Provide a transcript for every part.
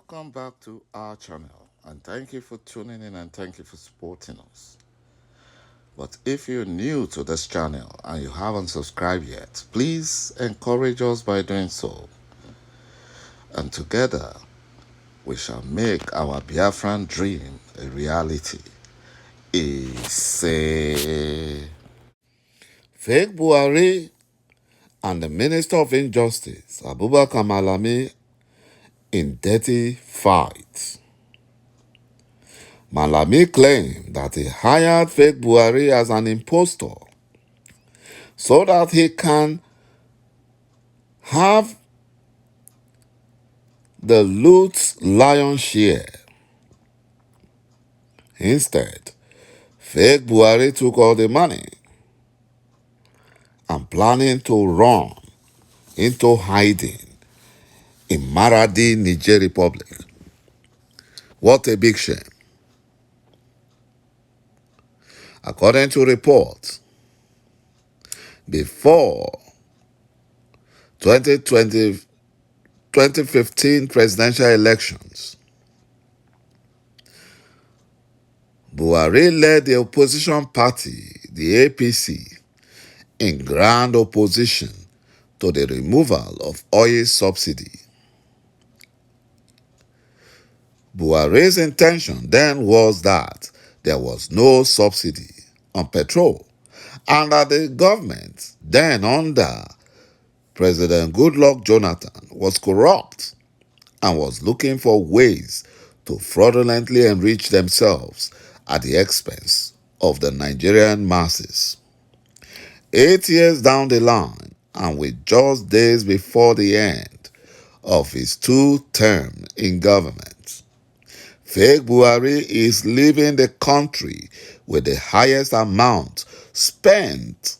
Welcome back to our channel, and thank you for tuning in and thank you for supporting us. But if you're new to this channel and you haven't subscribed yet, please encourage us by doing so. And together, we shall make our Biafran dream a reality. Say, fake BUHARI and the Minister of Injustice, µALAMI, in dirty fight. Malami claimed that he hired fake BUHARI as an impostor so that he can have the loot's lion's share. Instead, fake BUHARI took all the money and planning to run into hiding in Maradi, Niger Republic. What a big shame. According to reports, before 2015 presidential elections, BUHARI led the opposition party, the APC, in grand opposition to the removal of oil subsidy. BUHARI's intention then was that there was no subsidy on petrol and that the government, then under President Goodluck Jonathan, was corrupt and was looking for ways to fraudulently enrich themselves at the expense of the Nigerian masses. 8 years down the line, and with just days before the end of his 2 terms in government, fake BUHARI is leaving the country with the highest amount spent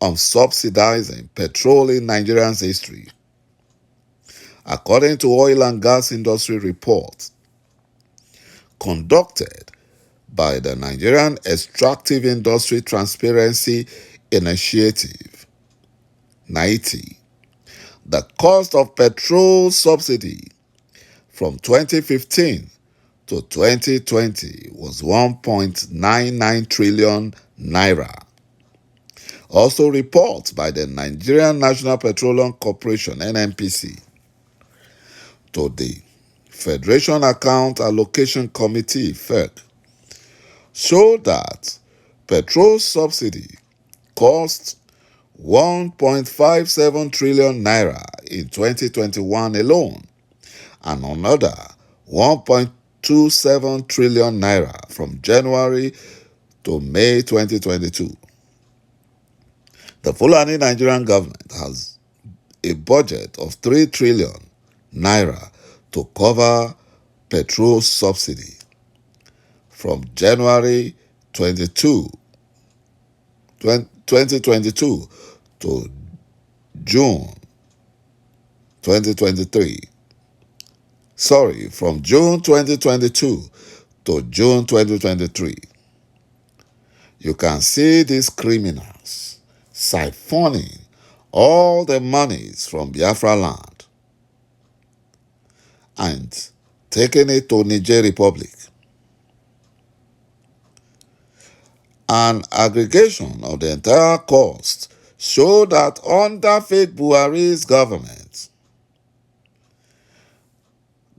on subsidizing petrol in Nigeria's history. According to oil and gas industry reports conducted by the Nigerian Extractive Industry Transparency Initiative, (NITI), the cost of petrol subsidy from 2015 to 2020 was 1.99 trillion naira. Also reports by the Nigerian National Petroleum Corporation (NNPC) to the Federation Account Allocation Committee (FEC) show that petrol subsidy cost 1.57 trillion naira in 2021 alone, and another 1.27 trillion naira from January to May 2022. The Fulani Nigerian government has a budget of 3 trillion naira to cover petrol subsidy from January 2022 to June 2023. From June 2022 to June 2023. You can see these criminals siphoning all the monies from Biafra land and taking it to Niger Republic. An aggregation of the entire cost showed that under fake BUHARI's government,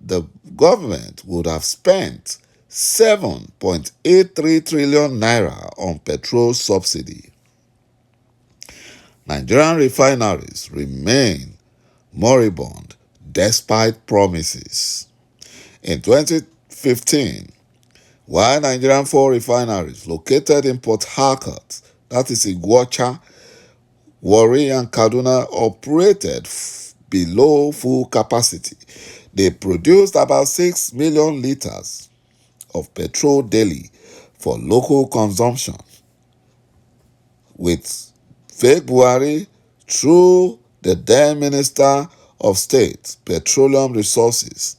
the government would have spent 7.83 trillion naira on petrol subsidy. Nigerian refineries remain moribund despite promises. In 2015, while Nigerian 4 refineries located in Port Harcourt, that is Iguacha, Warri and Kaduna, operated below full capacity, they produced about 6 million liters of petrol daily for local consumption. With fake BUHARI, through the then Minister of State, Petroleum Resources,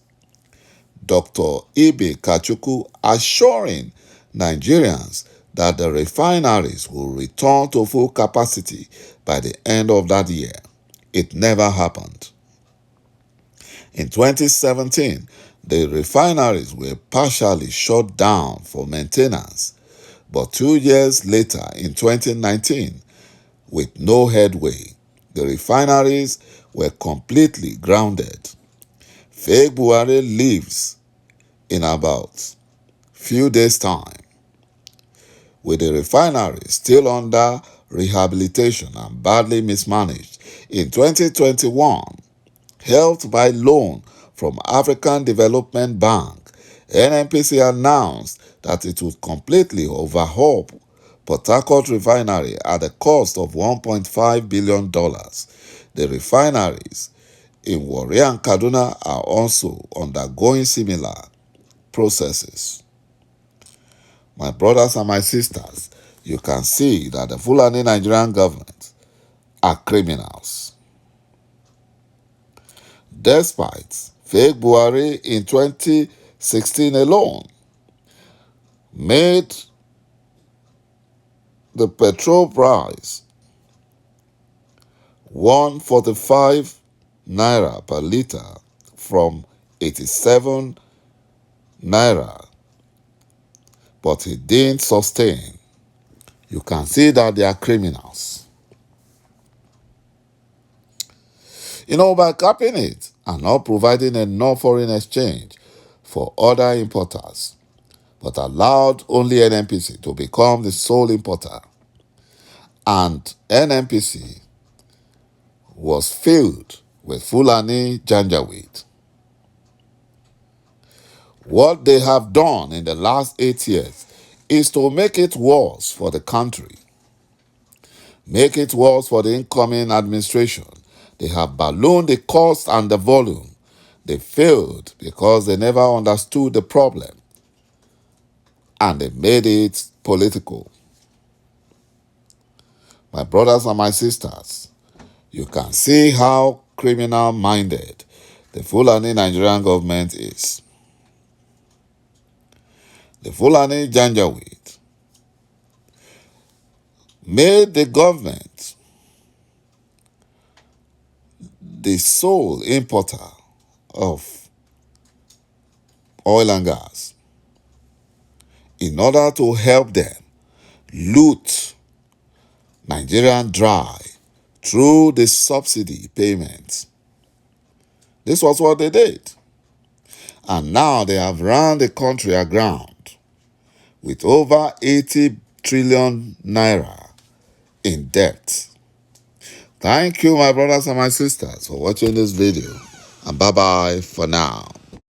Dr. İİÇİY, assuring Nigerians that the refineries will return to full capacity by the end of that year. It never happened. In 2017, The refineries were partially shut down for maintenance, but 2 years later, in 2019, with no headway, the refineries were completely grounded. Fake Buhari leaves in about few days' time, with the refinery still under rehabilitation and badly mismanaged. In 2021, helped by loan from African Development Bank, NNPC announced that it would completely overhaul Port Harcourt refinery at a cost of $1.5 billion. The refineries in Warri and Kaduna are also undergoing similar processes. My brothers and my sisters, you can see that the Fulani Nigerian government are criminals. Despite fake Buhari in 2016 alone made the petrol price 145 naira per liter from 87 naira, but he didn't sustain. You can see that they are criminals. By capping it and not providing enough foreign exchange for other importers, but allowed only NNPC to become the sole importer. And NNPC was filled with Fulani Janjaweed. What they have done in the last 8 years is to make it worse for the country, make it worse for the incoming administration. They have ballooned the cost and the volume. They failed because they never understood the problem, and they made it political. My brothers and my sisters, you can see how criminal-minded the Fulani Nigerian government is. The Fulani Janjaweed made the government the sole importer of oil and gas in order to help them loot Nigerian dry through the subsidy payments. This was what they did. And now they have run the country aground with over 80 trillion naira in debt. Thank you, my brothers and my sisters, for watching this video. And bye-bye for now.